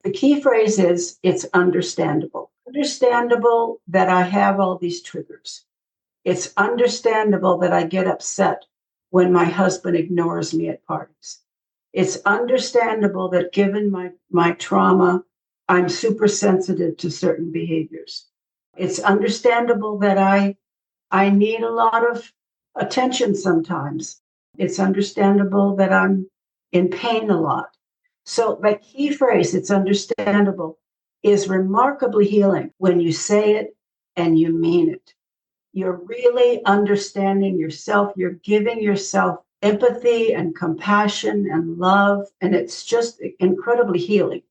The key phrase is, it's understandable. Understandable that I have all these triggers. It's understandable that I get upset when my husband ignores me at parties. It's understandable that given my trauma, I'm super sensitive to certain behaviors. It's understandable that I need a lot of attention sometimes. It's understandable that I'm in pain a lot. So the key phrase, it's understandable, is remarkably healing when you say it and you mean it. You're really understanding yourself. You're giving yourself empathy and compassion and love. And it's just incredibly healing.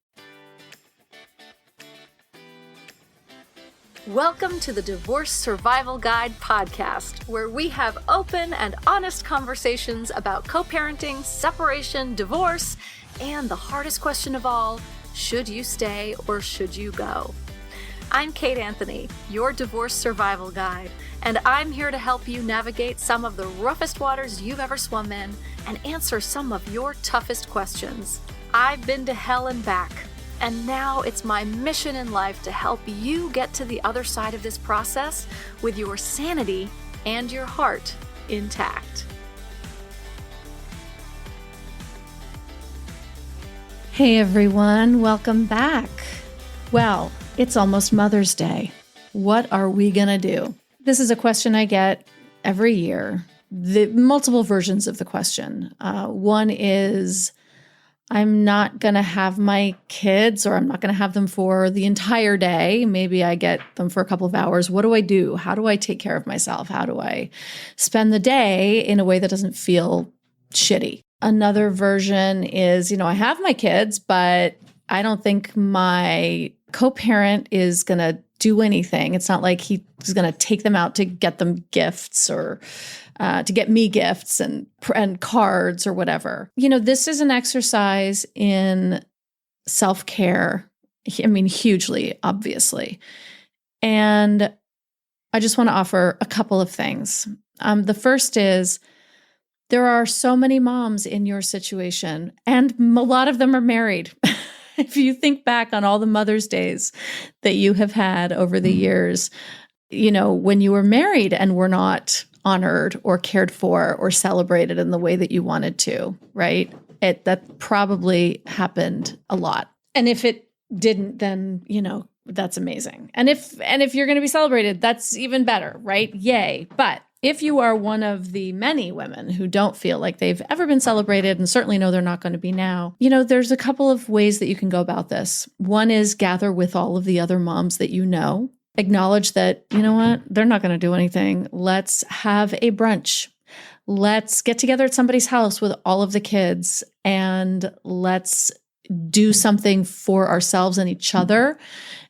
Welcome to the Divorce Survival Guide podcast, where we have open and honest conversations about co-parenting, separation, divorce, and the hardest question of all, should you stay or should you go? I'm Kate Anthony, your Divorce Survival Guide, and I'm here to help you navigate some of the roughest waters you've ever swum in and answer some of your toughest questions. I've been to hell and back, and now it's my mission in life to help you get to the other side of this process with your sanity and your heart intact. Hey everyone, welcome back. Well, it's almost Mother's Day. What are we gonna do? This is a question I get every year. The multiple versions of the question. One is, I'm not gonna have my kids, or I'm not gonna have them for the entire day. Maybe I get them for a couple of hours. What do I do? How do I take care of myself? How do I spend the day in a way that doesn't feel shitty? Another version is, I have my kids, but I don't think my co-parent is going to do anything. It's not like he's going to take them out to get them gifts or to get me gifts and cards or whatever. This is an exercise in self-care. I mean, hugely, obviously. And I just want to offer a couple of things. The first is, there are so many moms in your situation, and a lot of them are married. If you think back on all the Mother's Days that you have had over the years, when you were married and were not honored or cared for or celebrated in the way that you wanted to, right? That probably happened a lot. And if it didn't, then, that's amazing. And if you're going to be celebrated, that's even better, right? Yay. But if you are one of the many women who don't feel like they've ever been celebrated and certainly know they're not going to be now, there's a couple of ways that you can go about this. One is gather with all of the other moms that you know. Acknowledge that, they're not going to do anything. Let's have a brunch. Let's get together at somebody's house with all of the kids and let's do something for ourselves and each other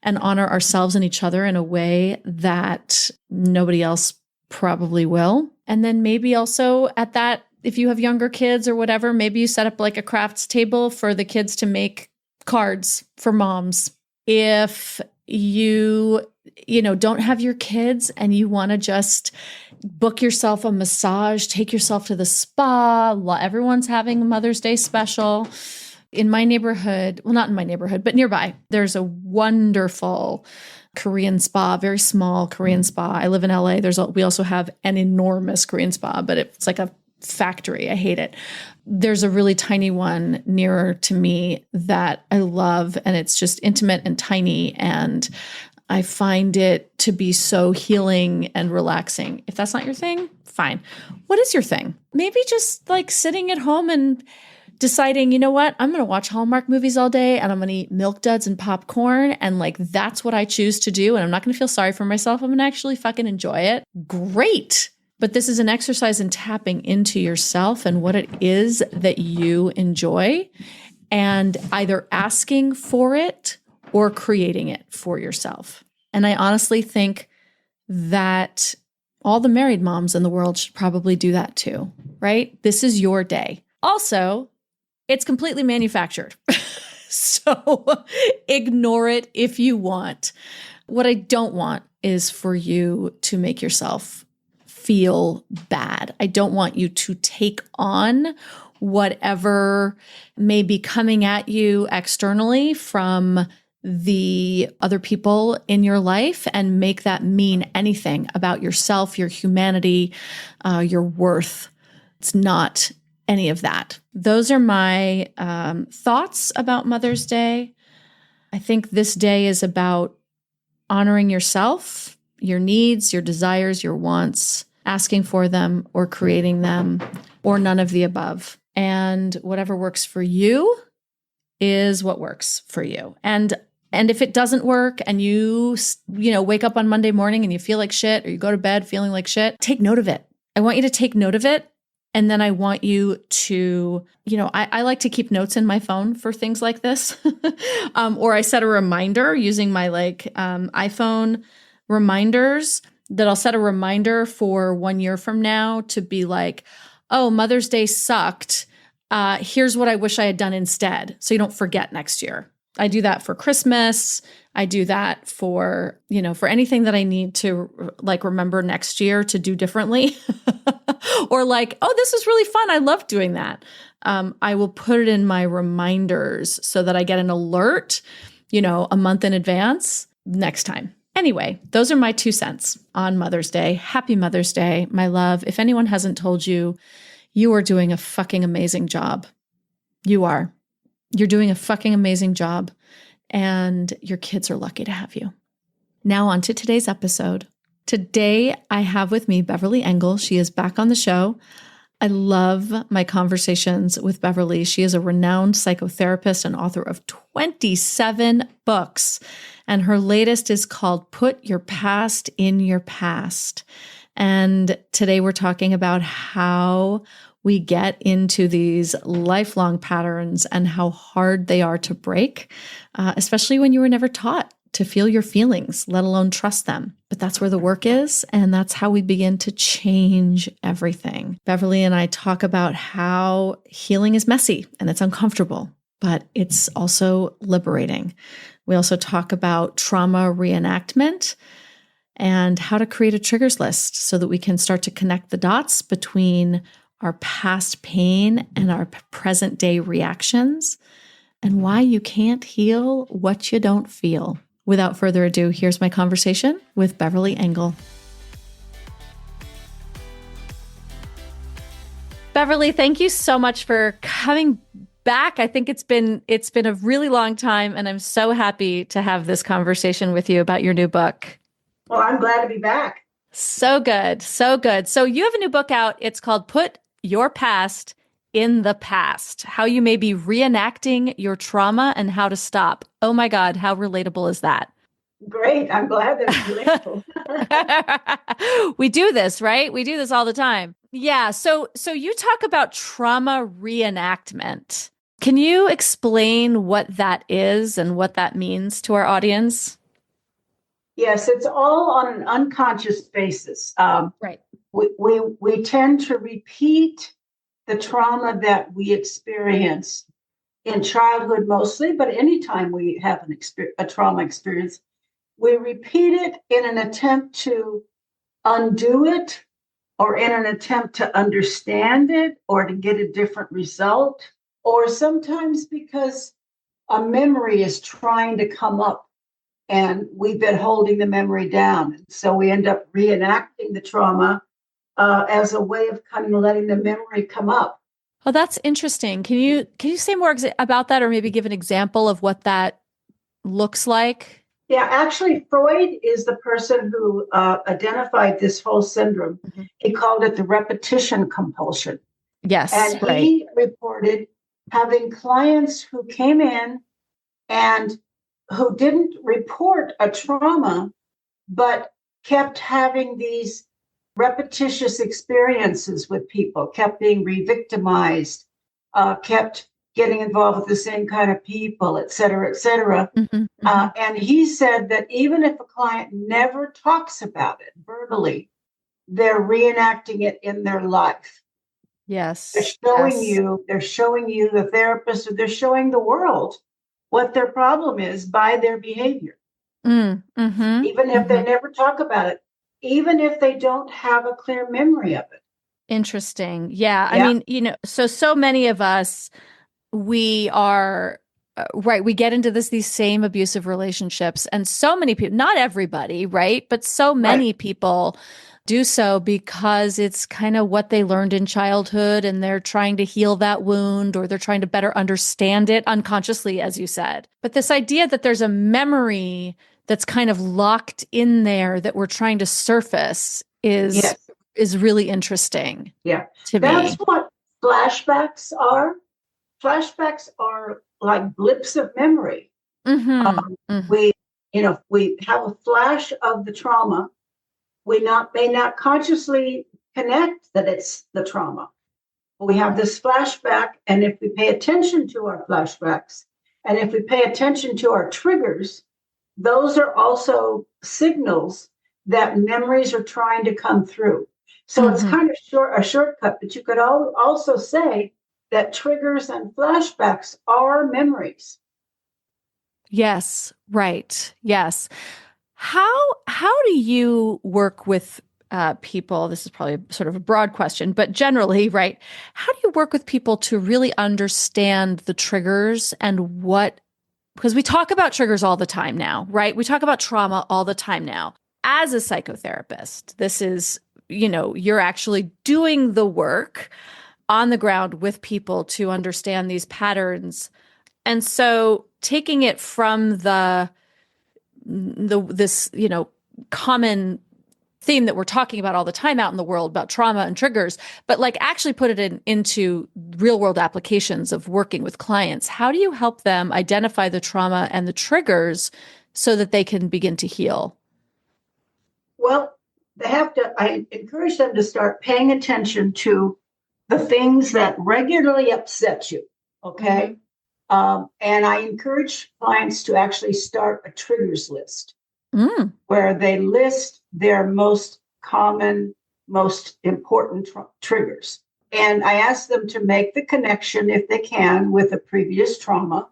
and honor ourselves and each other in a way that nobody else probably will. And then maybe also at that, if you have younger kids or whatever, maybe you set up like a crafts table for the kids to make cards for moms. If you don't have your kids and you want to just book yourself a massage, take yourself to the spa, everyone's having a Mother's Day special. In my neighborhood, well, not in my neighborhood, but nearby, there's a wonderful Korean spa, very small Korean spa. I live in LA. We also have an enormous Korean spa, but it's like a factory. I hate it. There's a really tiny one nearer to me that I love, and it's just intimate and tiny, and I find it to be so healing and relaxing. If that's not your thing, fine. What is your thing? Maybe just like sitting at home and deciding, I'm going to watch Hallmark movies all day and I'm going to eat Milk Duds and popcorn. And that's what I choose to do. And I'm not going to feel sorry for myself. I'm going to actually fucking enjoy it. Great. But this is an exercise in tapping into yourself and what it is that you enjoy and either asking for it or creating it for yourself. And I honestly think that all the married moms in the world should probably do that too, right? This is your day. Also, it's completely manufactured. So ignore it if you want. What I don't want is for you to make yourself feel bad. I don't want you to take on whatever may be coming at you externally from the other people in your life and make that mean anything about yourself, your humanity, your worth. It's not any of that. Those are my thoughts about Mother's Day. I think this day is about honoring yourself, your needs, your desires, your wants, asking for them or creating them, or none of the above. And whatever works for you is what works for you. And if it doesn't work and you wake up on Monday morning and you feel like shit, or you go to bed feeling like shit, take note of it. I want you to take note of it. And then I want you to, I like to keep notes in my phone for things like this. Or I set a reminder using my iPhone reminders, that I'll set a reminder for 1 year from now to be like, oh, Mother's Day sucked. Here's what I wish I had done instead. So you don't forget next year. I do that for Christmas. I do that for anything that I need to remember next year to do differently. Or oh, this is really fun. I love doing that. I will put it in my reminders so that I get an alert, a month in advance next time. Anyway, those are my 2 cents on Mother's Day. Happy Mother's Day, my love. If anyone hasn't told you, you are doing a fucking amazing job. You are. You're doing a fucking amazing job, and your kids are lucky to have you. Now on to today's episode. Today, I have with me Beverly Engel. She is back on the show. I love my conversations with Beverly. She is a renowned psychotherapist and author of 27 books, and her latest is called Put Your Past in Your Past. And today we're talking about how we get into these lifelong patterns and how hard they are to break, especially when you were never taught to feel your feelings, let alone trust them. But that's where the work is, and that's how we begin to change everything. Beverly and I talk about how healing is messy and it's uncomfortable, but it's also liberating. We also talk about trauma reenactment and how to create a triggers list so that we can start to connect the dots between our past pain and our present day reactions, and why you can't heal what you don't feel. Without further ado, here's my conversation with Beverly Engel. Beverly, thank you so much for coming back. I think it's been a really long time, and I'm so happy to have this conversation with you about your new book. Well, I'm glad to be back. So good. So good. So you have a new book out. It's called Put Your Past in the Past, how you may be reenacting your trauma and how to stop. Oh my God, how relatable is that? Great. I'm glad that it's relatable. We do this, right? We do this all the time. Yeah. So you talk about trauma reenactment. Can you explain what that is and what that means to our audience? Yes, it's all on an unconscious basis. Right. We tend to repeat the trauma that we experience in childhood mostly, but anytime we have a trauma experience, we repeat it in an attempt to undo it, or in an attempt to understand it, or to get a different result, or sometimes because a memory is trying to come up and we've been holding the memory down. So we end up reenacting the trauma as a way of kind of letting the memory come up. Oh, that's interesting. Can you say more about that, or maybe give an example of what that looks like? Yeah, actually, Freud is the person who identified this whole syndrome. Mm-hmm. He called it the repetition compulsion. Yes, and right. He reported having clients who came in and who didn't report a trauma, but kept having these repetitious experiences with people, kept being re-victimized, kept getting involved with the same kind of people, et cetera, et cetera. Mm-hmm, mm-hmm. And he said that even if a client never talks about it verbally, they're reenacting it in their life. Yes. They're showing you, the therapist, or they're showing the world what their problem is by their behavior. Mm-hmm, even if they never talk about it, even if they don't have a clear memory of it. Interesting. Yeah. I Yeah. mean, so many of us, we are right. We get into these same abusive relationships, and so many people, not everybody, right? But so Right. many people do so because it's kind of what they learned in childhood, and they're trying to heal that wound, or they're trying to better understand it unconsciously, as you said. But this idea that there's a memory that's kind of locked in there that we're trying to surface Yes. is really interesting Yeah. to That's me. what flashbacks are. Flashbacks are like blips of memory. Mm-hmm. We, we have a flash of the trauma. We may not consciously connect that it's the trauma. We have this flashback, and if we pay attention to our flashbacks, and if we pay attention to our triggers, those are also signals that memories are trying to come through. So it's kind of a shortcut, but you could also say that triggers and flashbacks are memories. Yes, right. Yes. How do you work with people? This is probably sort of a broad question, but generally, right? How do you work with people to really understand the triggers and because we talk about triggers all the time now, right? We talk about trauma all the time now. As a psychotherapist, this is, you're actually doing the work on the ground with people to understand these patterns. And so taking it from this common theme that we're talking about all the time out in the world about trauma and triggers, but like actually put it into real world applications of working with clients. How do you help them identify the trauma and the triggers so that they can begin to heal? Well, I encourage them to start paying attention to the things that regularly upset you. Okay. And I encourage clients to actually start a triggers list where they list their most common, most important triggers. And I ask them to make the connection, if they can, with a previous trauma,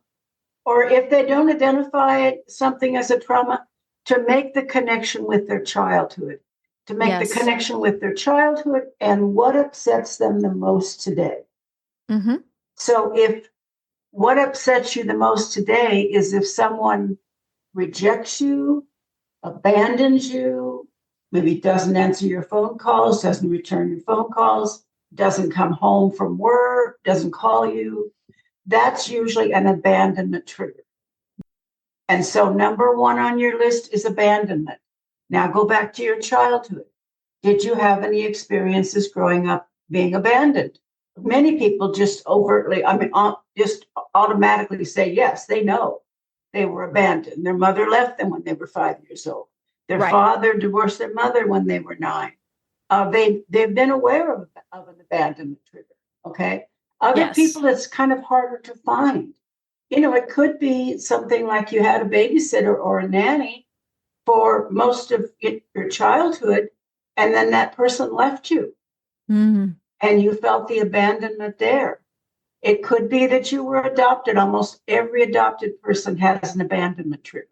or if they don't identify something as a trauma, to make the connection with their childhood, the connection with their childhood and what upsets them the most today. So if what upsets you the most today is if someone rejects you, abandons you, maybe doesn't answer your phone calls, doesn't return your phone calls, doesn't come home from work, doesn't call you, that's usually an abandonment trigger. And so number one on your list is abandonment. Now go back to your childhood. Did you have any experiences growing up being abandoned? Many people just just automatically say yes, they know they were abandoned. Their mother left them when they were 5 years old. Their father divorced their mother when they were 9. They've been aware of an abandonment trigger. Okay. Other people, it's kind of harder to find. It could be something like you had a babysitter or a nanny for most of your childhood, and then that person left you. And you felt the abandonment there. It could be that you were adopted. Almost every adopted person has an abandonment trigger.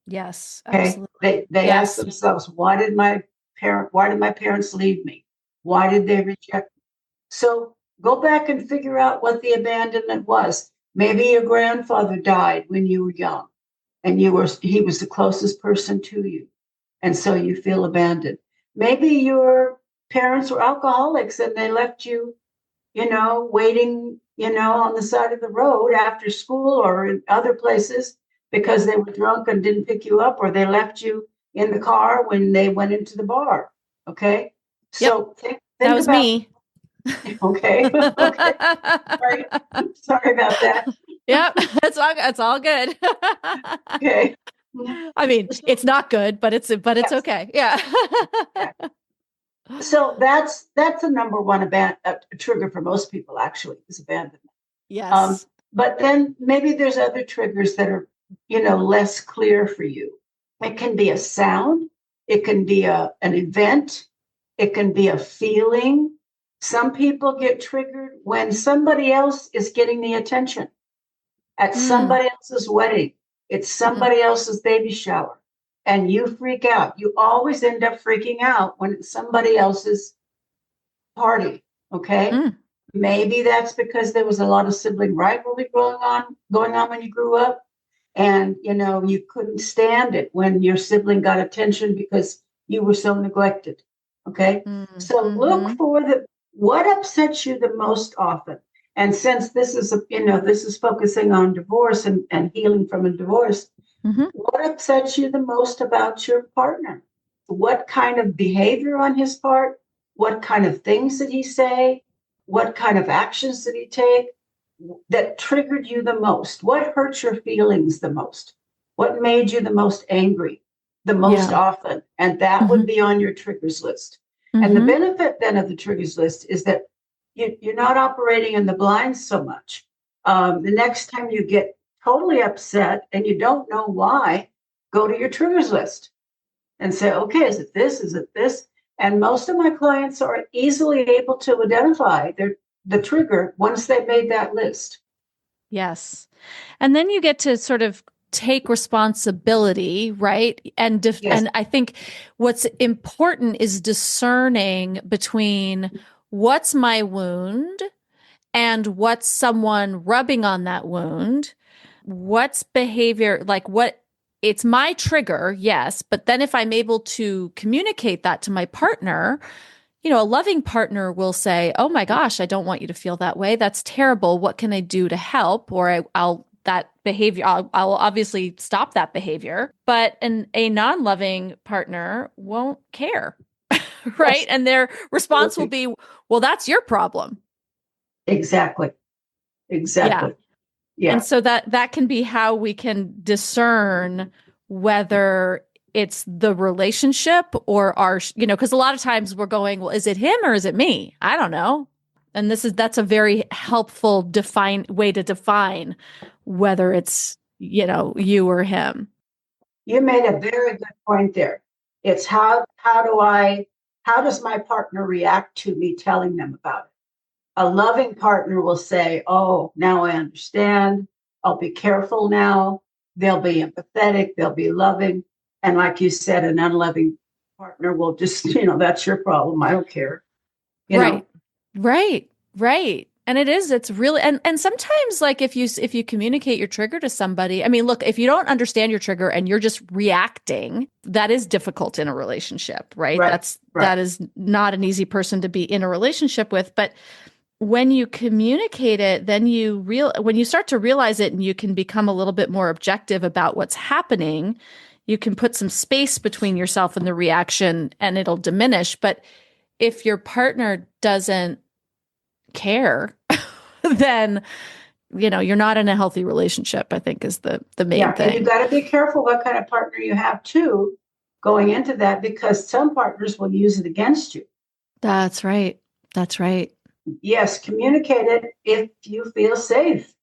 Yes, okay? Absolutely. They ask themselves, why did my parents leave me? Why did they reject me? So go back and figure out what the abandonment was. Maybe your grandfather died when you were young, and he was the closest person to you, and so you feel abandoned. Maybe your parents were alcoholics and they left you, waiting, on the side of the road after school or in other places because they were drunk and didn't pick you up, or they left you in the car when they went into the bar. Okay. So think that was about me. Okay. Okay. Sorry about that. Yep. It's all good. Okay. I mean, it's not good, but it's okay. Yeah. So that's a number one trigger for most people, actually, is abandonment. Yes. But then maybe there's other triggers that are, less clear for you. It can be a sound. It can be an event. It can be a feeling. Some people get triggered when somebody else is getting the attention at somebody else's wedding. It's somebody else's baby shower. And you freak out. You always end up freaking out when it's somebody else's party. Okay. Mm. Maybe that's because there was a lot of sibling rivalry going on when you grew up. And, you couldn't stand it when your sibling got attention because you were so neglected. Okay. So look Mm-hmm. for what upsets you the most often. And since this is, this is focusing on divorce and healing from a divorce, Mm-hmm. what upsets you the most about your partner? What kind of behavior on his part? What kind of things did he say? What kind of actions did he take that triggered you the most? What hurt your feelings the most? What made you the most angry the most Yeah. often? And that Mm-hmm. would be on your triggers list. And the Mm-hmm. benefit then of the triggers list is that you're not operating in the blind so much. The next time you get totally upset and you don't know why, go to your triggers list and say, okay, is it this? Is it this? And most of my clients are easily able to identify the trigger once they've made that list. Yes. And then you get to sort of take responsibility, right? And Yes. and I think what's important is discerning between what's my wound and what's someone rubbing on that wound. What's behavior, like what it's my trigger, yes, but then if I'm able to communicate that to my partner, a loving partner will say, "Oh my gosh, I don't want you to feel that way. That's terrible. What can I do to help?" Or I'll that behavior, I'll obviously stop that behavior. But a non-loving partner won't care, right? Yes. And their response will Absolutely. be, "Well, that's your problem." Exactly. Yeah. Exactly. And Yeah. so that can be how we can discern whether it's the relationship or because a lot of times we're going, well, is it him or is it me? I don't know. And that's a very helpful way to define whether it's, you or him. You made a very good point there. It's how does my partner react to me telling them about it? A loving partner will say, oh, now I understand. I'll be careful now. They'll be empathetic. They'll be loving. And like you said, an unloving partner will just, that's your problem. I don't care. You Right. know, Right. Right. And it's really, and sometimes like if you communicate your trigger to somebody, I mean, look, if you don't understand your trigger and you're just reacting, that is difficult in a relationship, right? right, That right. is not an easy person to be in a relationship with. But when you communicate it, then when you start to realize it and you can become a little bit more objective about what's happening, you can put some space between yourself and the reaction and it'll diminish. But if your partner doesn't care, then you're not in a healthy relationship, I think is the main Yeah. And you thing. got to be careful what kind of partner you have too going into that, because some partners will use it against you. That's right. That's right. Yes, communicate it if you feel safe.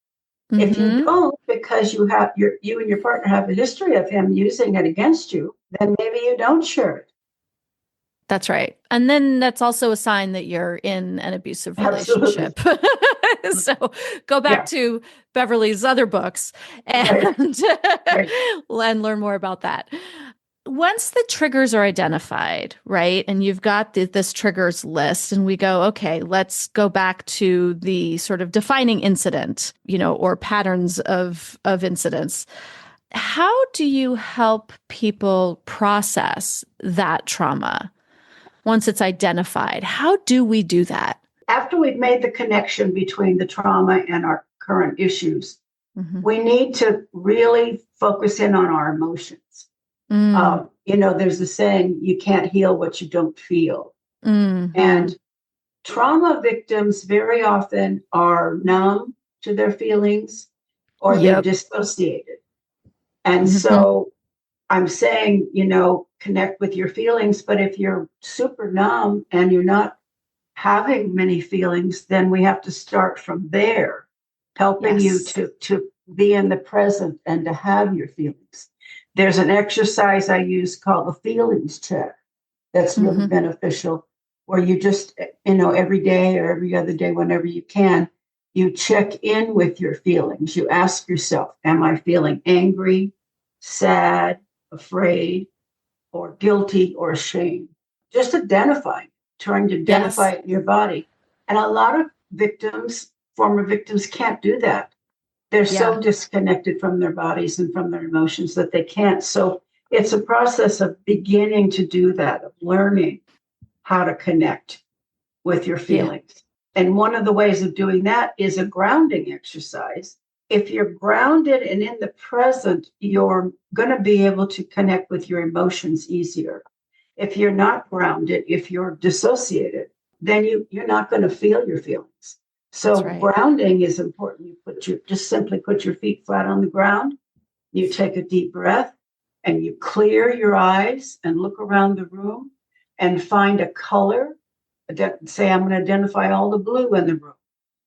If you Mm-hmm. don't, because you and your partner have a history of him using it against you, then maybe you don't share it. That's right. And then that's also a sign that you're in an abusive Absolutely. relationship. So go back Yeah. to Beverly's other books Right. and Right. and learn more about that. Once the triggers are identified, right, and you've got this triggers list, and we go, okay, let's go back to the sort of defining incident, or patterns of incidents. How do you help people process that trauma once it's identified? How do we do that? After we've made the connection between the trauma and our current issues, Mm-hmm. we need to really focus in on our emotions. Mm. There's a saying, you can't heal what you don't feel. Mm-hmm. And trauma victims very often are numb to their feelings or they're Yep. dissociated. And Mm-hmm. so I'm saying, connect with your feelings, but if you're super numb and you're not having many feelings, then we have to start from there, helping you Yes. to be in the present and to have your feelings. There's an exercise I use called the feelings check that's really Mm-hmm. beneficial, where you just, every day or every other day, whenever you can, you check in with your feelings. You ask yourself, am I feeling angry, sad, afraid, or guilty or ashamed? Just trying to identify Yes. it in your body. And a lot of victims, former victims, can't do that. They're so disconnected from their bodies and from their emotions that they can't. So it's a process of beginning to do that, of learning how to connect with your feelings. Yeah. And one of the ways of doing that is a grounding exercise. If you're grounded and in the present, you're going to be able to connect with your emotions easier. If you're not grounded, if you're dissociated, then you're not going to feel your feelings. So grounding is important. You just simply put your feet flat on the ground. You take a deep breath and you clear your eyes and look around the room and find a color. Say, I'm going to identify all the blue in the room,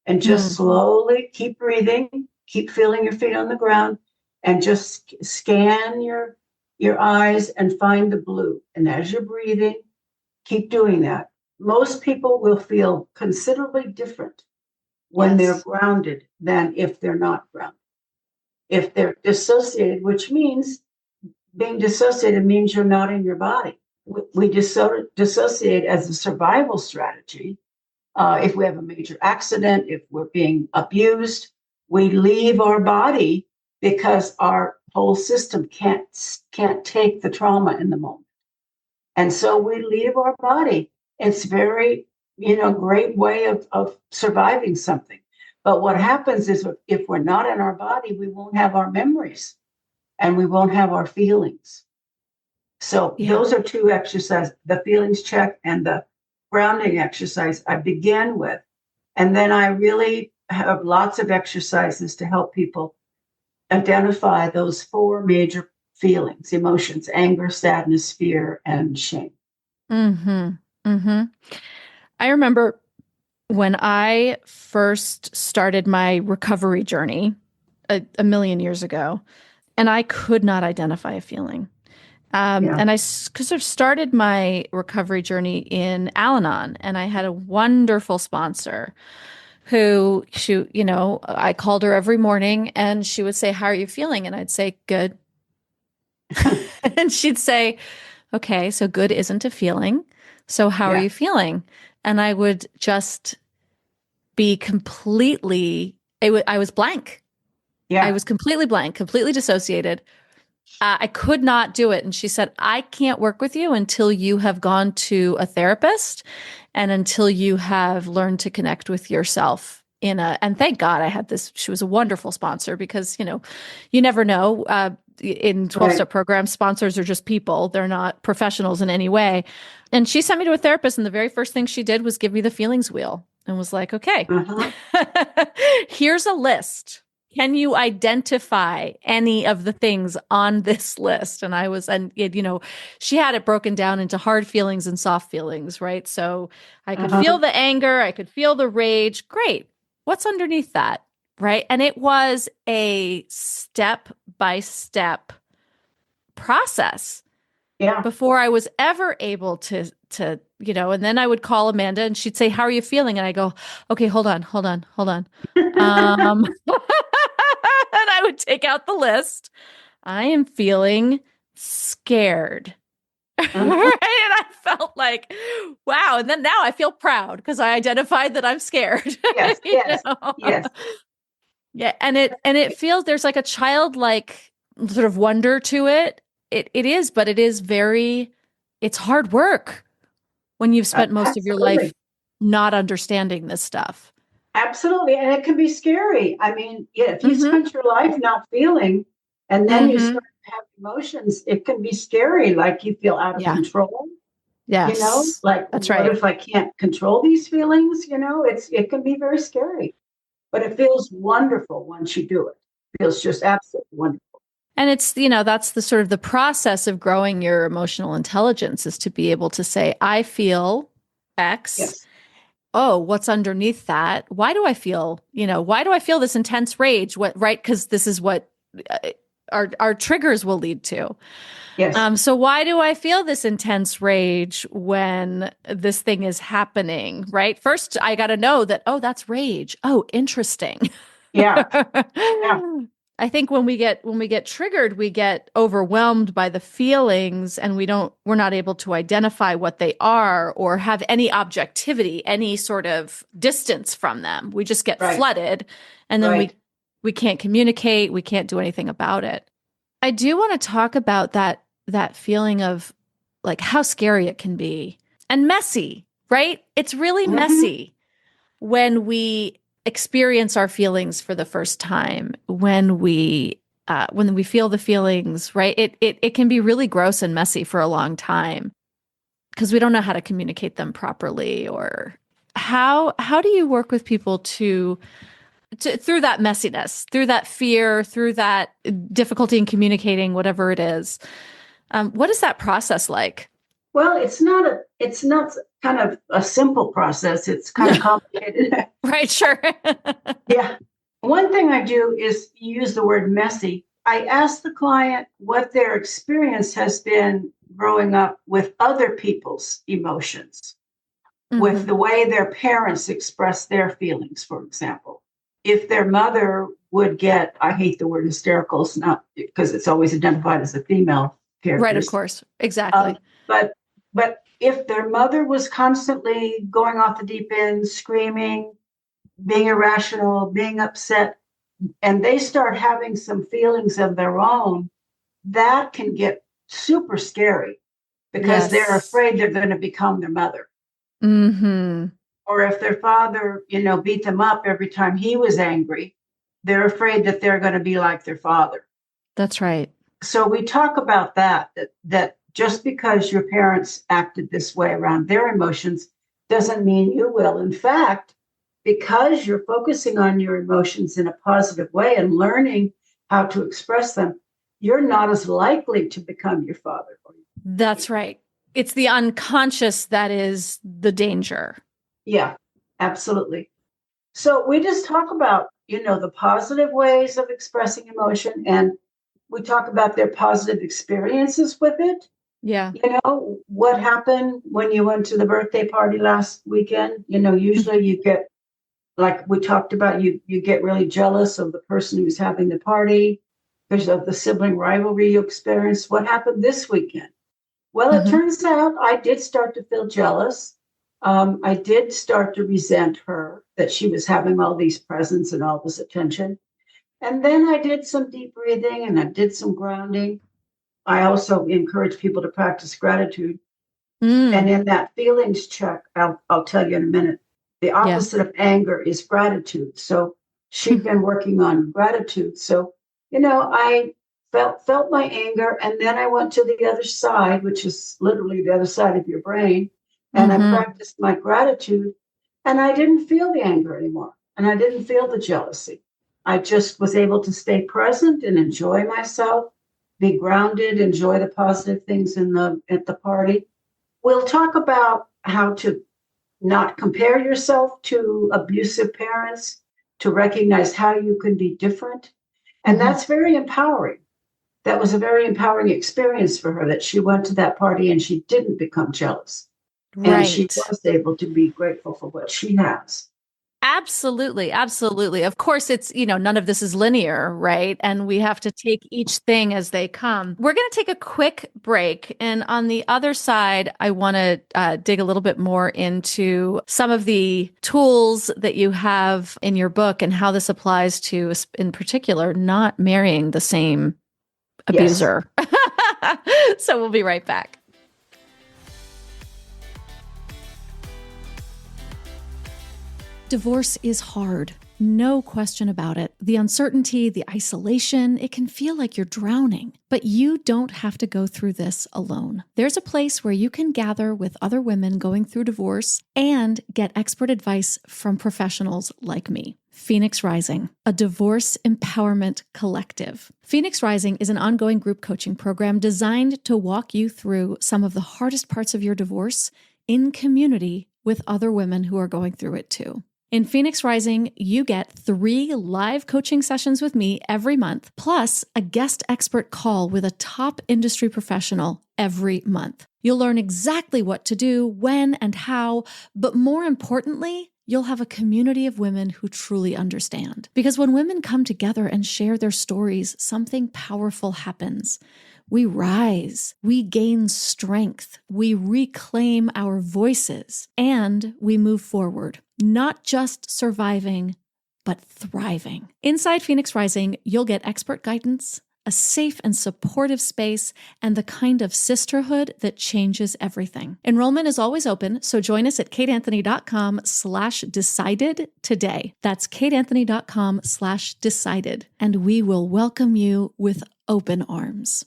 and just slowly keep breathing, keep feeling your feet on the ground, and just scan your eyes and find the blue. And as you're breathing, keep doing that. Most people will feel considerably different when they're grounded than if they're not grounded. If they're dissociated, which means being dissociated means you're not in your body. We dissociate as a survival strategy. If we have a major accident, if we're being abused, we leave our body because our whole system can't take the trauma in the moment. And so we leave our body. It's very, great way of surviving something. But what happens is if we're not in our body, we won't have our memories and we won't have our feelings. So those are two exercises, the feelings check and the grounding exercise I begin with. And then I really have lots of exercises to help people identify those four major feelings, emotions: anger, sadness, fear, and shame. I remember when I first started my recovery journey a million years ago, and I could not identify a feeling. And I sort of started my recovery journey in Al-Anon, and I had a wonderful sponsor who, I called her every morning and she would say, "How are you feeling?" And I'd say, "Good." And she'd say, "Okay, so good isn't a feeling. So how are you feeling?" And I would just be completely, I was blank. Yeah. I was completely blank, completely dissociated. I could not do it. And she said, "I can't work with you until you have gone to a therapist and until you have learned to connect with yourself and thank God I had this. She was a wonderful sponsor because, you never know. In 12-step programs, sponsors are just people. They're not professionals in any way. And she sent me to a therapist, and the very first thing she did was give me the feelings wheel and was like, "Okay, here's a list. Can you identify any of the things on this list?" And she had it broken down into hard feelings and soft feelings, right? So I could feel the anger, I could feel the rage. Great. What's underneath that? Right. And it was a step-by-step process before I was ever able to, and then I would call Amanda and she'd say, "How are you feeling?" And I go, "Okay, hold on. And I would take out the list. "I am feeling scared." Right. And I felt like, wow. And then now I feel proud because I identified that I'm scared. Yes. Yes. Yeah. And it feels there's like a childlike sort of wonder to it. It is, but it is it's hard work when you've spent most of your life not understanding this stuff. Absolutely. And it can be scary. I mean, if you spent your life not feeling and then you start to have emotions, it can be scary. Like you feel out of control. Yes. Like, that's what right. if I can't control these feelings? It can be very scary, but it feels wonderful once you do it. It feels just absolutely wonderful. And it's, that's the sort of the process of growing your emotional intelligence is to be able to say, "I feel X. Yes. Oh, what's underneath that? Why do I feel this intense rage? Right? Because this is what our triggers will lead to. Yes. So why do I feel this intense rage when this thing is happening? Right? First, I got to know that, oh, that's rage. Oh, interesting. Yeah. I think when we get triggered, we get overwhelmed by the feelings and we're not able to identify what they are or have any objectivity, any sort of distance from them. We just get flooded, and then we can't communicate, we can't do anything about it. I do want to talk about that feeling of like how scary it can be and messy, right? It's really messy when we experience our feelings for the first time, when we feel the feelings, right? It can be really gross and messy for a long time because we don't know how to communicate them properly. Or how do you work with people to through that messiness, through that fear, through that difficulty in communicating, whatever it is? What is that process like? Well, it's not kind of a simple process. It's kind of complicated. Right, sure. Yeah. One thing I do is use the word messy. I ask the client what their experience has been growing up with other people's emotions, with the way their parents express their feelings, for example. If their mother would get, I hate the word hysterical, it's not because it's always identified as a female character. Right, of course. Exactly. But if their mother was constantly going off the deep end, screaming, being irrational, being upset, and they start having some feelings of their own, that can get super scary because they're afraid they're going to become their mother. Mm-hmm. Or if their father, beat them up every time he was angry, they're afraid that they're going to be like their father. That's right. So we talk about that just because your parents acted this way around their emotions doesn't mean you will. In fact, because you're focusing on your emotions in a positive way and learning how to express them, you're not as likely to become your father. That's right. It's the unconscious that is the danger. Yeah, absolutely. So we just talk about, the positive ways of expressing emotion, and we talk about their positive experiences with it. Yeah. What happened when you went to the birthday party last weekend? Usually you get, like we talked about, you get really jealous of the person who's having the party because of the sibling rivalry you experienced. What happened this weekend? Well, it turns out I did start to feel jealous. I did start to resent her that she was having all these presents and all this attention. And then I did some deep breathing and I did some grounding. I also encourage people to practice gratitude. And in that feelings check, I'll tell you in a minute, the opposite of anger is gratitude. So she'd been working on gratitude. So, I felt my anger, and then I went to the other side, which is literally the other side of your brain. And I practiced my gratitude, and I didn't feel the anger anymore. And I didn't feel the jealousy. I just was able to stay present and enjoy myself, be grounded, enjoy the positive things at the party. We'll talk about how to not compare yourself to abusive parents, to recognize how you can be different. And that's very empowering. That was a very empowering experience for her, that she went to that party and she didn't become jealous. Right. And she was able to be grateful for what she has. Absolutely. Absolutely. Of course, it's, none of this is linear, right? And we have to take each thing as they come. We're going to take a quick break. And on the other side, I want to dig a little bit more into some of the tools that you have in your book and how this applies to, in particular, not marrying the same abuser. Yes. So we'll be right back. Divorce is hard. No question about it. The uncertainty, the isolation, it can feel like you're drowning. But you don't have to go through this alone. There's a place where you can gather with other women going through divorce and get expert advice from professionals like me. Phoenix Rising, a divorce empowerment collective. Phoenix Rising is an ongoing group coaching program designed to walk you through some of the hardest parts of your divorce in community with other women who are going through it too. In Phoenix Rising, you get 3 live coaching sessions with me every month, plus a guest expert call with a top industry professional every month. You'll learn exactly what to do, when and how, but more importantly, you'll have a community of women who truly understand. Because when women come together and share their stories, something powerful happens. We rise, we gain strength, we reclaim our voices, and we move forward, not just surviving, but thriving. Inside Phoenix Rising, you'll get expert guidance, a safe and supportive space, and the kind of sisterhood that changes everything. Enrollment is always open, so join us at kateanthony.com/decided today. That's kateanthony.com/decided, and we will welcome you with open arms.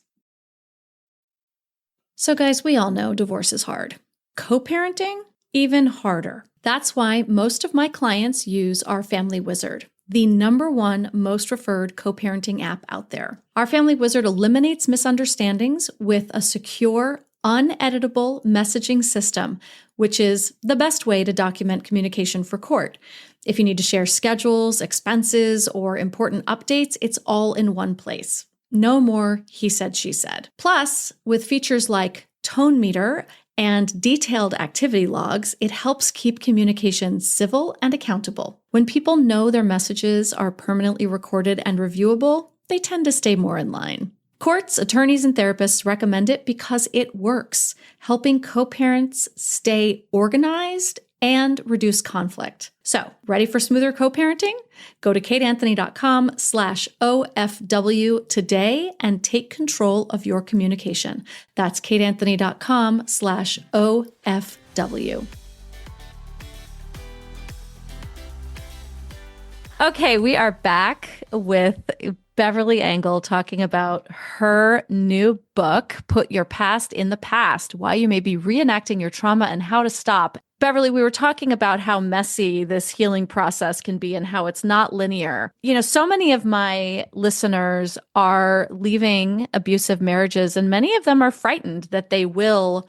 So guys, we all know divorce is hard. Co-parenting, even harder. That's why most of my clients use our Family Wizard, the #1 most referred co-parenting app out there. Our Family Wizard eliminates misunderstandings with a secure, uneditable messaging system, which is the best way to document communication for court. If you need to share schedules, expenses, or important updates, it's all in one place. No more he said, she said. Plus, with features like tone meter and detailed activity logs, it helps keep communication civil and accountable. When people know their messages are permanently recorded and reviewable, they tend to stay more in line. Courts, attorneys, and therapists recommend it because it works, helping co-parents stay organized and reduce conflict. So, ready for smoother co-parenting? Go to kateanthony.com/OFW today and take control of your communication. That's kateanthony.com/OFW. Okay, we are back with Beverly Engel talking about her new book, Put Your Past in the Past, Why You May Be Reenacting Your Trauma and How to Stop. Beverly, we were talking about how messy this healing process can be and how it's not linear. You know, so many of my listeners are leaving abusive marriages, and many of them are frightened that they will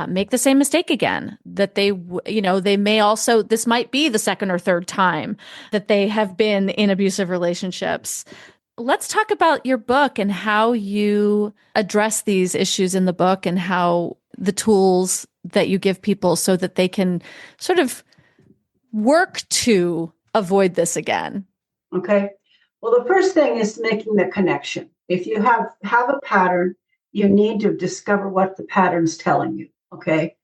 make the same mistake again, that they may also, this might be the second or third time that they have been in abusive relationships. Let's talk about your book and how you address these issues in the book and how the tools that you give people so that they can sort of work to avoid this again. Okay. Well, the first thing is making the connection. If you have a pattern, you need to discover what the pattern's telling you. Okay.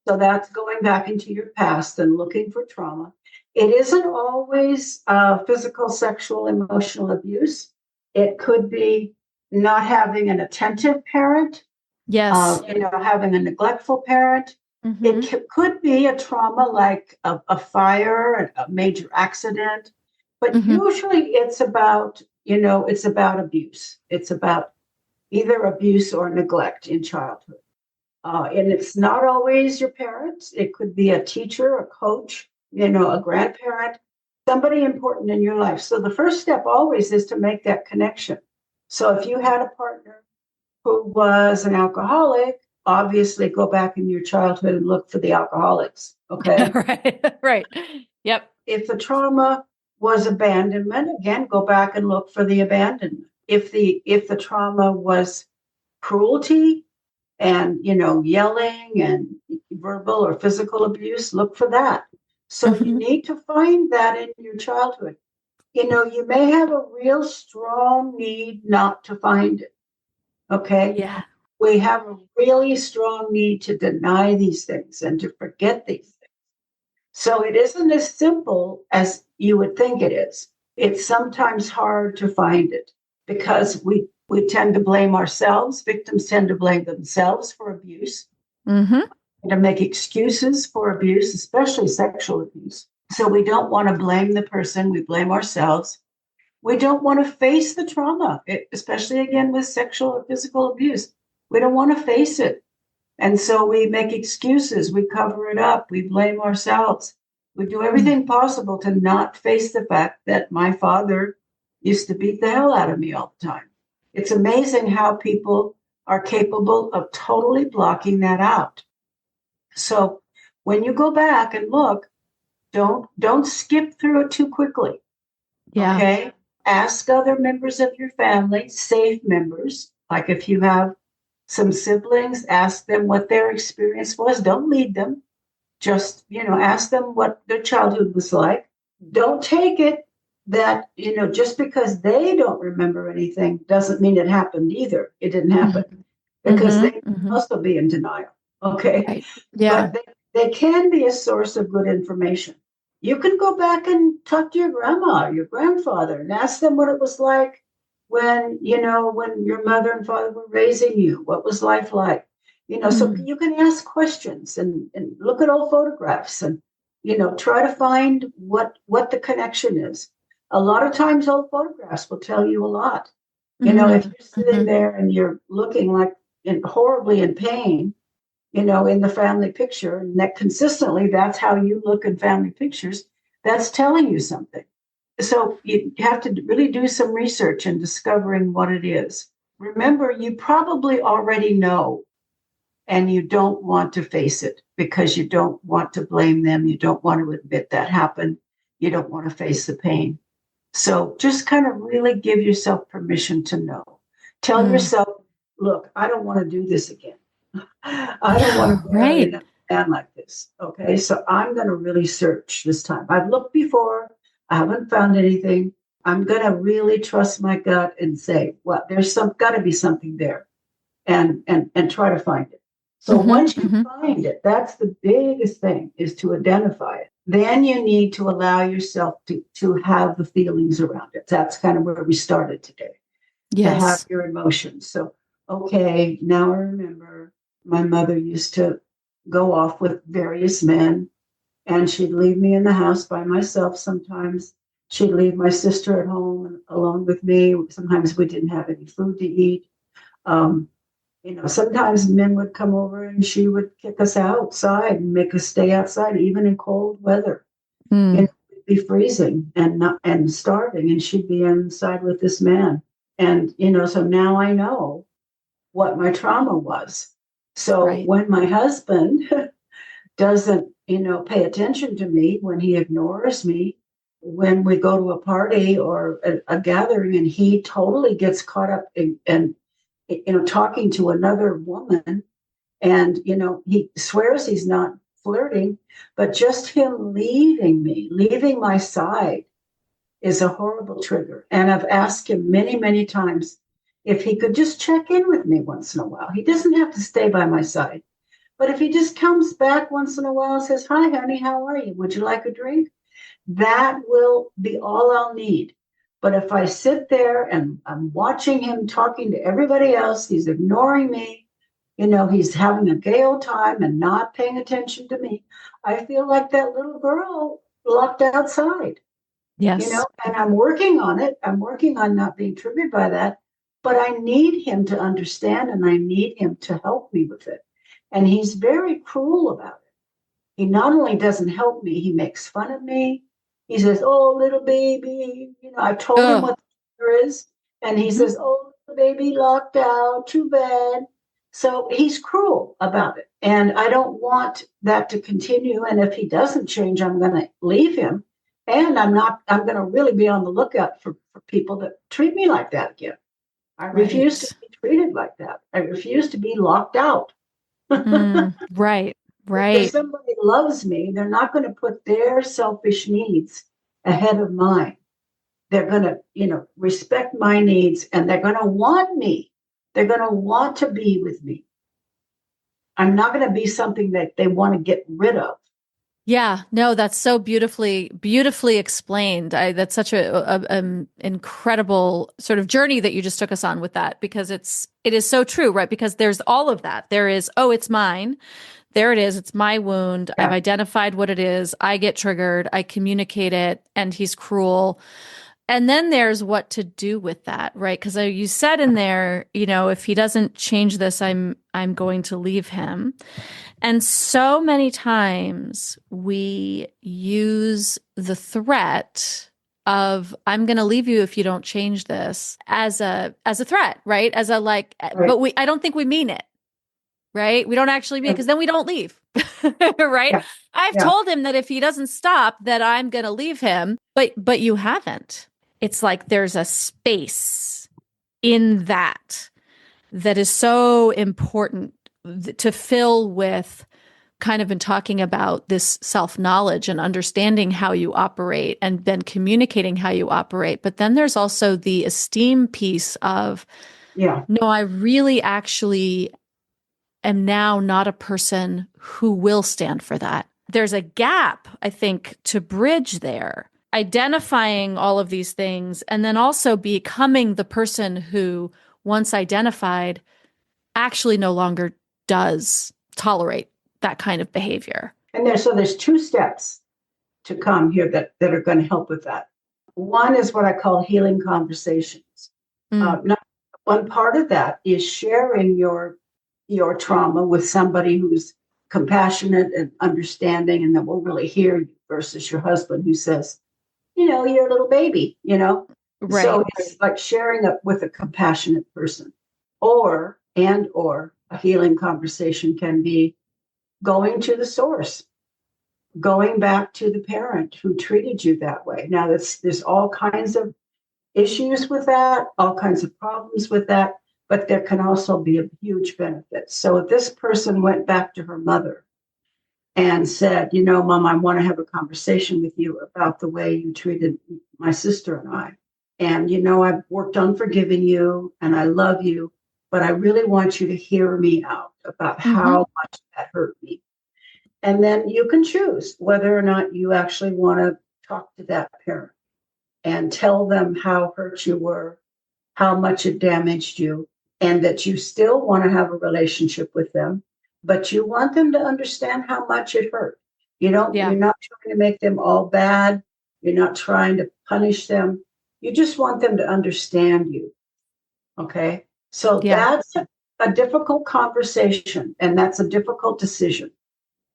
So that's going back into your past and looking for trauma. It isn't always physical, sexual, emotional abuse. It could be not having an attentive parent. Yes. Having a neglectful parent. Mm-hmm. It could be a trauma like a fire, a major accident, but usually it's about abuse. It's about either abuse or neglect in childhood. And it's not always your parents. It could be a teacher, a coach, a grandparent, somebody important in your life. So the first step always is to make that connection. So if you had a partner who was an alcoholic, obviously go back in your childhood and look for the alcoholics. Okay. Right. Yep. If the trauma was abandonment, again, go back and look for the abandonment. If the trauma was cruelty and, yelling and verbal or physical abuse, look for that. So you need to find that in your childhood. You may have a real strong need not to find it. Okay. Yeah. We have a really strong need to deny these things and to forget these things. So it isn't as simple as you would think it is. It's sometimes hard to find it because we tend to blame ourselves. Victims tend to blame themselves for abuse, to make excuses for abuse, especially sexual abuse. So we don't want to blame the person. We blame ourselves. We don't want to face the trauma, especially again with sexual or physical abuse. We don't want to face it. And so we make excuses. We cover it up. We blame ourselves. We do everything possible to not face the fact that my father used to beat the hell out of me all the time. It's amazing how people are capable of totally blocking that out. So when you go back and look, don't skip through it too quickly. Yeah. Okay. Ask other members of your family, safe members, like if you have some siblings, ask them what their experience was. Don't lead them. Just, ask them what their childhood was like. Don't take it that, just because they don't remember anything doesn't mean it happened either. It didn't happen because they also be in denial. Okay. Right. Yeah. But they can be a source of good information. You can go back and talk to your grandma, your grandfather, and ask them what it was like when your mother and father were raising you. What was life like? So you can ask questions and look at old photographs and, try to find what the connection is. A lot of times old photographs will tell you a lot. If you're sitting there and you're looking like horribly in pain, in the family picture, and that consistently, that's how you look in family pictures, that's telling you something. So you have to really do some research in discovering what it is. Remember, you probably already know, and you don't want to face it because you don't want to blame them. You don't want to admit that happened. You don't want to face the pain. So just kind of really give yourself permission to know. Tell yourself, look, I don't want to do this again. I don't want to marry a man like this. Okay, so I'm going to really search this time. I've looked before. I haven't found anything. I'm going to really trust my gut and say, well, there's got to be something there, and try to find it. So once you find it, that's the biggest thing, is to identify it. Then you need to allow yourself to have the feelings around it. That's kind of where we started today. Yes. To have your emotions. So, okay, now I remember my mother used to go off with various men, and she'd leave me in the house by myself sometimes. She'd leave my sister at home alone with me. Sometimes we didn't have any food to eat. Sometimes men would come over and she would kick us outside and make us stay outside, even in cold weather. We'd be freezing and starving, and she'd be inside with this man. And, so now I know what my trauma was. So when my husband doesn't, pay attention to me, when he ignores me, when we go to a party or a gathering and he totally gets caught up in talking to another woman, and, he swears he's not flirting, but just him leaving my side is a horrible trigger. And I've asked him many, many times if he could just check in with me once in a while. He doesn't have to stay by my side, but if he just comes back once in a while and says, hi, honey, how are you? Would you like a drink? That will be all I'll need. But if I sit there and I'm watching him talking to everybody else, he's ignoring me, he's having a gay old time and not paying attention to me, I feel like that little girl locked outside. Yes. And I'm working on it. I'm working on not being triggered by that, but I need him to understand, and I need him to help me with it. And he's very cruel about it. He not only doesn't help me, he makes fun of me. He says, oh, little baby, I told him what there is. And he says, oh, little baby locked out, too bad. So he's cruel about it. And I don't want that to continue. And if he doesn't change, I'm going to leave him. And I'm going to really be on the lookout for people that treat me like that again. I refuse to be treated like that. I refuse to be locked out. Right. If somebody loves me, they're not going to put their selfish needs ahead of mine. They're going to, respect my needs, and they're going to want me. They're going to want to be with me. I'm not going to be something that they want to get rid of. Yeah, no, that's so beautifully explained. That's such a incredible sort of journey that you just took us on with that, because it is so true, right? Because there's all of that. There is, oh, it's mine. There it is. It's my wound. Yeah. I've identified what it is. I get triggered. I communicate it, and he's cruel. And then there's what to do with that, right? Because you said in there, if he doesn't change this, I'm going to leave him. And so many times we use the threat of, I'm going to leave you if you don't change this, as a threat, right? As a right. But I don't think we mean it, right? We don't actually mean it, because then we don't leave, right? Yeah. I've told him that if he doesn't stop, that I'm going to leave him, but you haven't. It's like there's a space in that is so important to fill with kind of been talking about this self-knowledge and understanding how you operate and then communicating how you operate. But then there's also the esteem piece of, no, I really actually am now not a person who will stand for that. There's a gap, I think, to bridge there, identifying all of these things and then also becoming the person who, once identified, actually no longer does tolerate that kind of behavior. And there's two steps to come here that are going to help with that. One is what I call healing conversations. One part of that is sharing your trauma with somebody who's compassionate and understanding and that will really hear you versus your husband who says, you're a little baby, Right. So it's like sharing up with a compassionate person or a healing conversation can be going to the source, going back to the parent who treated you that way. Now there's all kinds of issues with that, all kinds of problems with that, but there can also be a huge benefit. So if this person went back to her mother and said, Mom, I want to have a conversation with you about the way you treated my sister and I. And, I've worked on forgiving you and I love you, but I really want you to hear me out about how much that hurt me. And then you can choose whether or not you actually want to talk to that parent and tell them how hurt you were, how much it damaged you, and that you still want to have a relationship with them, but you want them to understand how much it hurt. You're not trying to make them all bad. You're not trying to punish them. You just want them to understand you. Okay? So that's a difficult conversation, and that's a difficult decision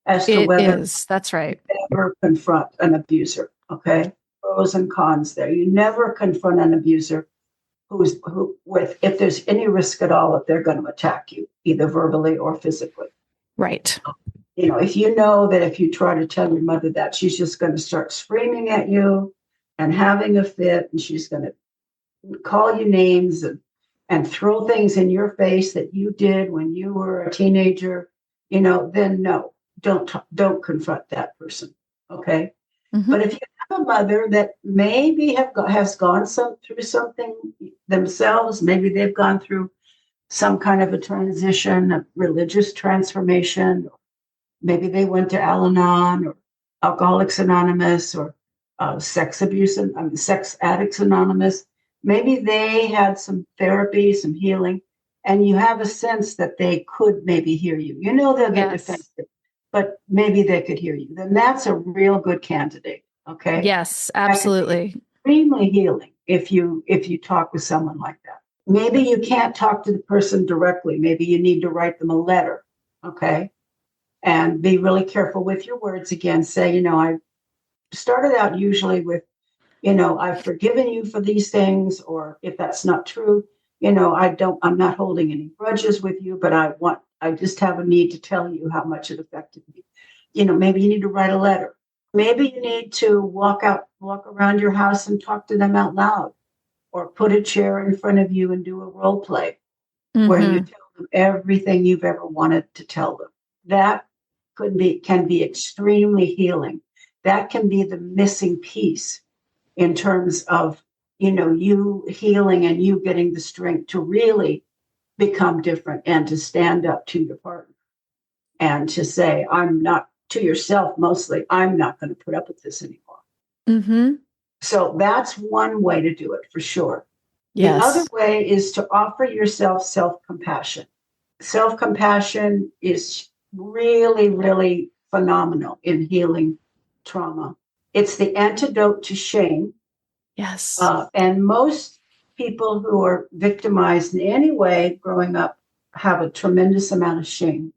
as to whether that's right. you ever confront an abuser. Okay? Pros and cons there. You never confront an abuser if there's any risk at all that they're going to attack you, either verbally or physically. Right. If you know that if you try to tell your mother that, she's just going to start screaming at you and having a fit, and she's going to call you names and throw things in your face that you did when you were a teenager, then no, don't confront that person. Okay. But if you have a mother that maybe has gone through something themselves, maybe they've gone through some kind of a transition, a religious transformation, or maybe they went to Al-Anon or Alcoholics Anonymous or Sex Addicts Anonymous. Maybe they had some therapy, some healing, and you have a sense that they could maybe hear you. They'll get defensive, but maybe they could hear you. Then that's a real good candidate. Okay. Yes, absolutely. Extremely healing if you talk with someone like that. Maybe you can't talk to the person directly. Maybe you need to write them a letter. Okay. And be really careful with your words again. Say, I started out usually with, I've forgiven you for these things, or if that's not true, I'm not holding any grudges with you, but I just have a need to tell you how much it affected me. Maybe you need to write a letter. Maybe you need to walk around your house and talk to them out loud, or put a chair in front of you and do a role play where you tell them everything you've ever wanted to tell them. That can be extremely healing. That can be the missing piece in terms of, you healing and you getting the strength to really become different and to stand up to your partner and to say, to yourself mostly, I'm not going to put up with this anymore. So that's one way to do it for sure. Yes. The other way is to offer yourself self-compassion. Self-compassion is really, really phenomenal in healing trauma. It's the antidote to shame. Yes. And most people who are victimized in any way growing up have a tremendous amount of shame.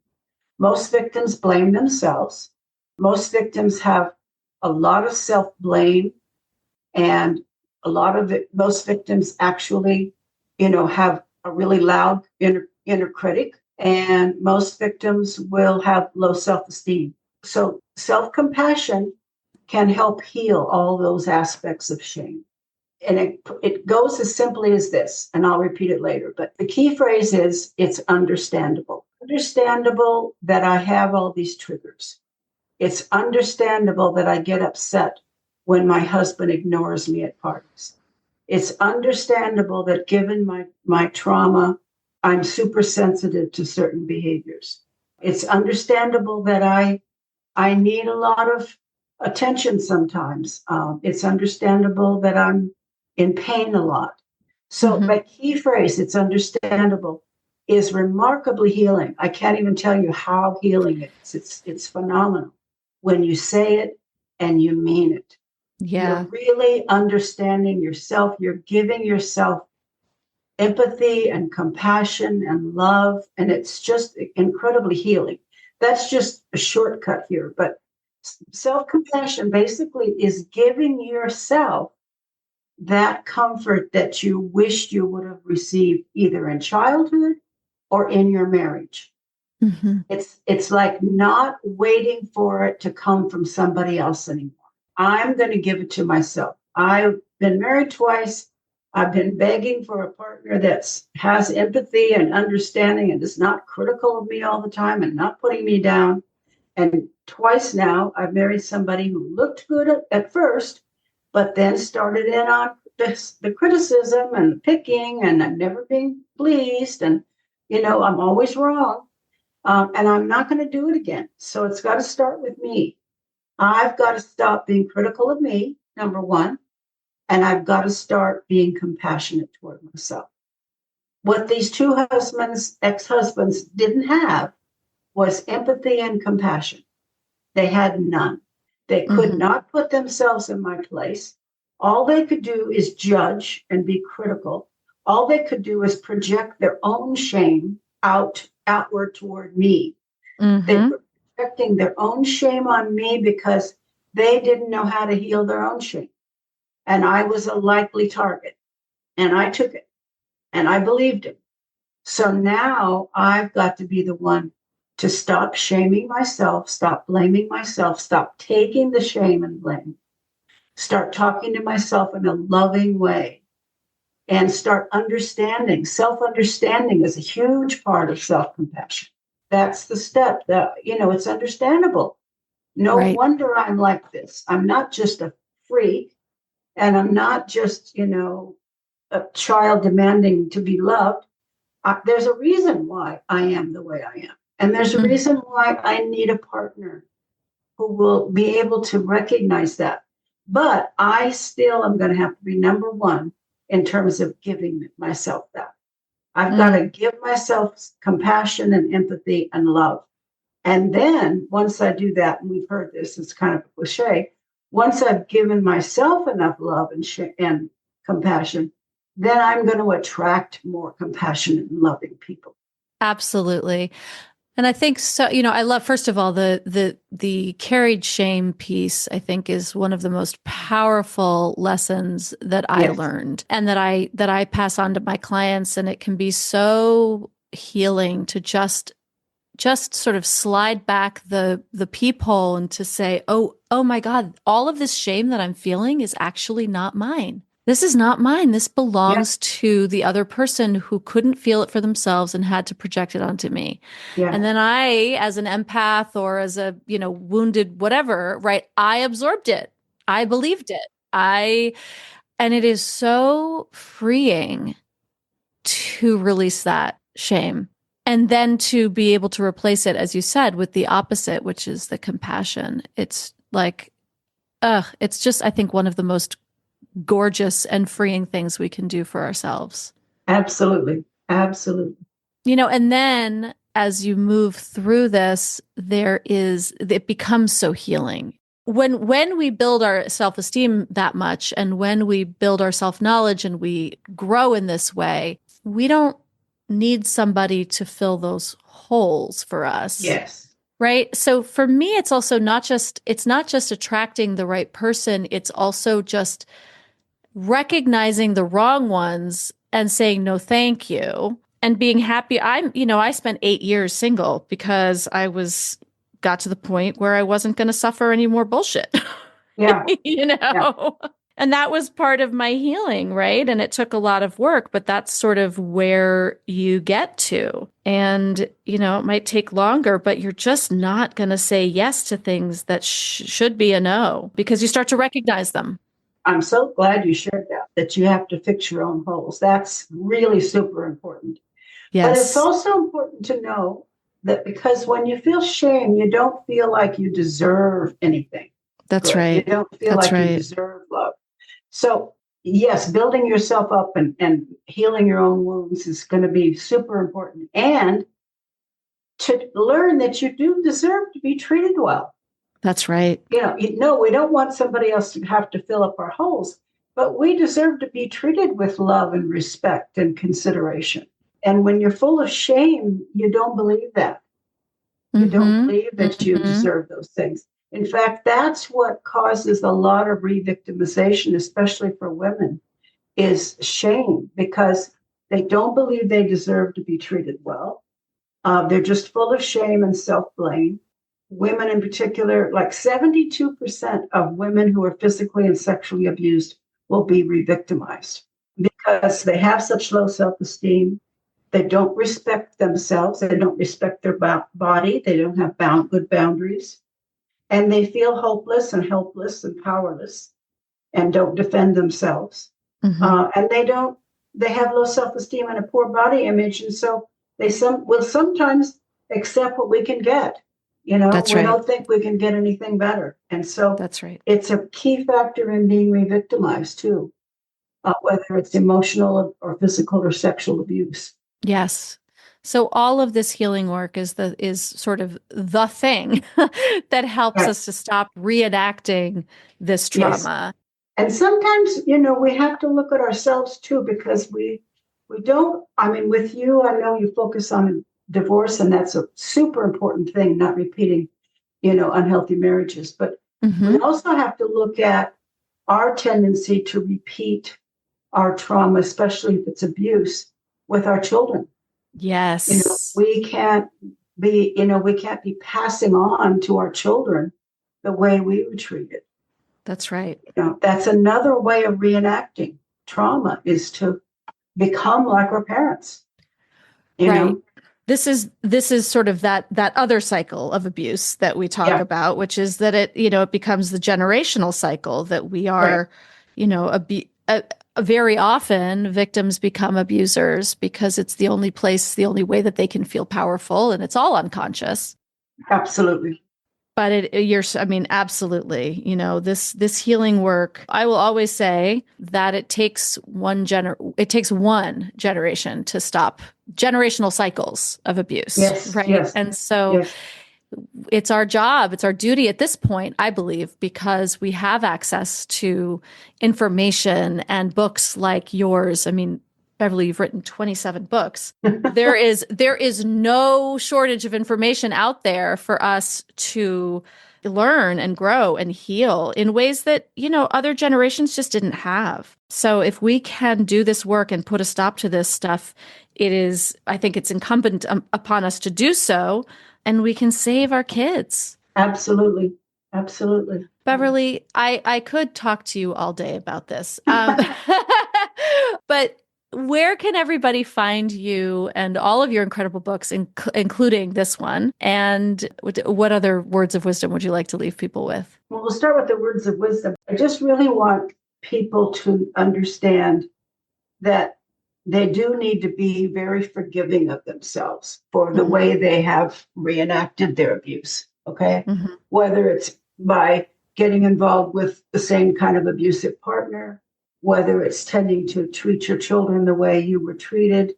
Most victims blame themselves. Most victims have a lot of self-blame, and most victims actually, have a really loud inner critic, and most victims will have low self-esteem. So self-compassion can help heal all those aspects of shame. And it goes as simply as this, and I'll repeat it later, but the key phrase is, it's understandable. understandable that I have all these triggers. It's understandable that I get upset when my husband ignores me at parties. It's understandable that given my trauma, I'm super sensitive to certain behaviors. It's understandable that I need a lot of attention sometimes. It's understandable that I'm in pain a lot. So my key phrase, it's understandable, is remarkably healing. I can't even tell you how healing it is. It's phenomenal when you say it and you mean it. Yeah. You're really understanding yourself. You're giving yourself empathy and compassion and love. And it's just incredibly healing. That's just a shortcut here. But self-compassion basically is giving yourself that comfort that you wished you would have received either in childhood or in your marriage. It's like not waiting for it to come from somebody else anymore. I'm going to give it to myself. I've been married twice. I've been begging for a partner that has empathy and understanding and is not critical of me all the time and not putting me down. And twice now, I've married somebody who looked good at first, but then started in on the criticism and the picking, and I'm never being pleased. And, I'm always wrong. And I'm not going to do it again. So it's got to start with me. I've got to stop being critical of me, number one. And I've got to start being compassionate toward myself. What these two ex-husbands, didn't have was empathy and compassion. They had none. They could not put themselves in my place. All they could do is judge and be critical. All they could do is project their own shame outward toward me. They were projecting their own shame on me because they didn't know how to heal their own shame. And I was a likely target. And I took it. And I believed it. So now I've got to be the one to stop shaming myself, stop blaming myself, stop taking the shame and blame, start talking to myself in a loving way, and start understanding. Self-understanding is a huge part of self-compassion. That's the step that, it's understandable. No wonder I'm like this. I'm not just a freak, and I'm not just, a child demanding to be loved. There's a reason why I am the way I am. And there's a reason why I need a partner who will be able to recognize that. But I still am going to have to be number one in terms of giving myself that. I've got to give myself compassion and empathy and love. And then once I do that, and we've heard this, it's kind of a cliche, once I've given myself enough love and compassion, then I'm going to attract more compassionate and loving people. Absolutely. And I think so, I love, first of all, the carried shame piece, I think, is one of the most powerful lessons that I learned and that I pass on to my clients. And it can be so healing to just sort of slide back the peephole and to say, oh my God, all of this shame that I'm feeling is actually not mine. This is not mine. This belongs to the other person who couldn't feel it for themselves and had to project it onto me. Yeah. And then I, as an empath or as a, wounded whatever, right, I absorbed it. I believed it. And it is so freeing to release that shame. And then to be able to replace it, as you said, with the opposite, which is the compassion. It's like, it's just, I think, one of the most gorgeous and freeing things we can do for ourselves. Absolutely. Absolutely. And then as you move through this, it becomes so healing. When we build our self-esteem that much, and when we build our self-knowledge and we grow in this way, we don't need somebody to fill those holes for us. Yes. Right. So for me, it's also not just attracting the right person. It's also just recognizing the wrong ones and saying, no, thank you. And being happy. I spent 8 years single because I got to the point where I wasn't going to suffer any more bullshit. Yeah. Yeah. And that was part of my healing, right? And it took a lot of work, but that's sort of where you get to. And, it might take longer, but you're just not going to say yes to things that should be a no because you start to recognize them. I'm so glad you shared that you have to fix your own holes. That's really super important. Yes. But it's also important to know that because when you feel shame, you don't feel like you deserve anything. That's good. right. You don't feel That's like right. you deserve love. So, yes, building yourself up and healing your own wounds is going to be super important. And to learn that you do deserve to be treated well. That's right. We don't want somebody else to have to fill up our holes, but we deserve to be treated with love and respect and consideration. And when you're full of shame, you don't believe that. You don't believe that you deserve those things. In fact, that's what causes a lot of re-victimization, especially for women, is shame, because they don't believe they deserve to be treated well. They're just full of shame and self-blame. Women in particular, like 72% of women who are physically and sexually abused will be re-victimized because they have such low self-esteem. They don't respect themselves. They don't respect their body. They don't have good boundaries. And they feel hopeless and helpless and powerless and don't defend themselves. And they have low self-esteem and a poor body image. And so they will sometimes accept what we can get. That's right. We don't think we can get anything better. And so that's right. It's a key factor in being re-victimized too, whether it's emotional or physical or sexual abuse. Yes. So all of this healing work is sort of the thing that helps us to stop reenacting this trauma. Yes. And sometimes, we have to look at ourselves too, because we don't, with you, I know you focus on divorce, and that's a super important thing, not repeating, unhealthy marriages. But we also have to look at our tendency to repeat our trauma, especially if it's abuse, with our children. Yes. We can't be passing on to our children the way we were treated. That's right. That's another way of reenacting trauma, is to become like our parents. Right. This is sort of that other cycle of abuse that we talk about, which is that it becomes the generational cycle that we are, very often victims become abusers because it's the only way that they can feel powerful, and it's all unconscious. Absolutely. But absolutely. This healing work, I will always say that it takes one generation to stop generational cycles of abuse. Yes, right. Yes, and so it's our job, it's our duty at this point, I believe, because we have access to information and books like yours. Beverly, you've written 27 books. There is no shortage of information out there for us to learn and grow and heal in ways that, other generations just didn't have. So if we can do this work and put a stop to this stuff, I think it's incumbent upon us to do so, and we can save our kids. Absolutely. Absolutely. Beverly, I could talk to you all day about this. But where can everybody find you and all of your incredible books, including this one? And what other words of wisdom would you like to leave people with? Well, we'll start with the words of wisdom. I just really want people to understand that they do need to be very forgiving of themselves for the way they have reenacted their abuse. Okay. Whether it's by getting involved with the same kind of abusive partner, whether it's tending to treat your children the way you were treated,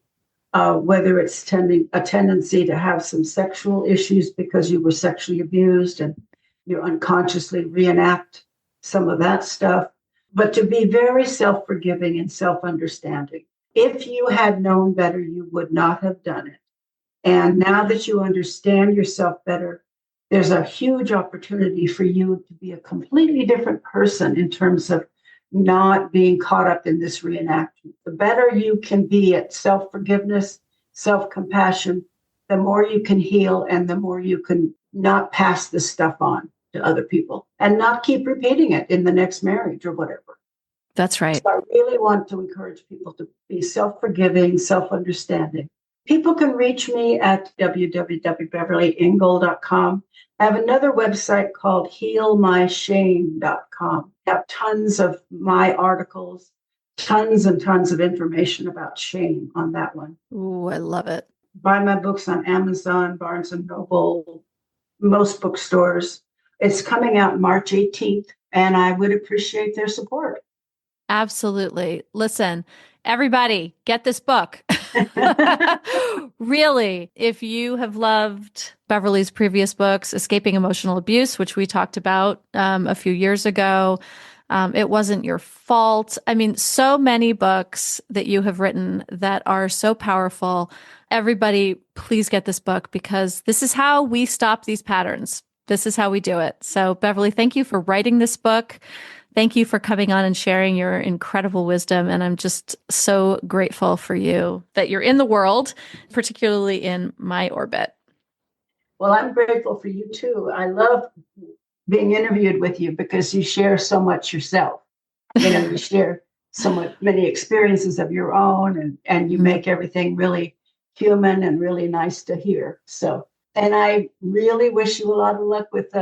whether it's a tendency to have some sexual issues because you were sexually abused and you unconsciously reenact some of that stuff, but to be very self-forgiving and self-understanding. If you had known better, you would not have done it. And now that you understand yourself better, there's a huge opportunity for you to be a completely different person in terms of not being caught up in this reenactment. The better you can be at self-forgiveness, self-compassion, the more you can heal and the more you can not pass this stuff on to other people and not keep repeating it in the next marriage or whatever. That's right. So I really want to encourage people to be self-forgiving, self-understanding. People can reach me at www.beverlyengel.com. I have another website called healmyshame.com. I have tons of my articles, tons and tons of information about shame on that one. Ooh, I love it. Buy my books on Amazon, Barnes and Noble, most bookstores. It's coming out March 18th, and I would appreciate their support. Absolutely. Listen, everybody, get this book. Really, if you have loved Beverly's previous books, Escaping Emotional Abuse, which we talked about a few years ago, It Wasn't Your Fault. I mean, so many books that you have written that are so powerful. Everybody, please get this book because this is how we stop these patterns. This is how we do it. So, Beverly, thank you for writing this book. Thank you for coming on and sharing your incredible wisdom. And I'm just so grateful for you that you're in the world, particularly in my orbit. Well, I'm grateful for you too. I love being interviewed with you because you share so much yourself. You share many experiences of your own, and you make everything really human and really nice to hear. So, and I really wish you a lot of luck with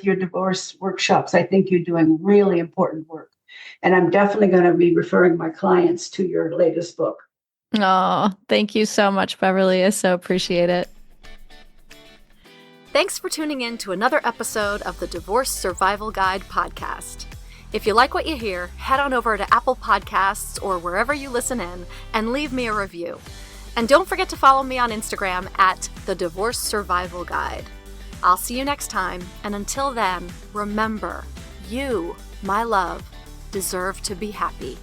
your divorce workshops. I think you're doing really important work. And I'm definitely going to be referring my clients to your latest book. Oh, thank you so much, Beverly. I so appreciate it. Thanks for tuning in to another episode of the Divorce Survival Guide podcast. If you like what you hear, head on over to Apple Podcasts or wherever you listen in and leave me a review. And don't forget to follow me on Instagram at the Divorce Survival Guide. I'll see you next time, and until then, remember, you, my love, deserve to be happy.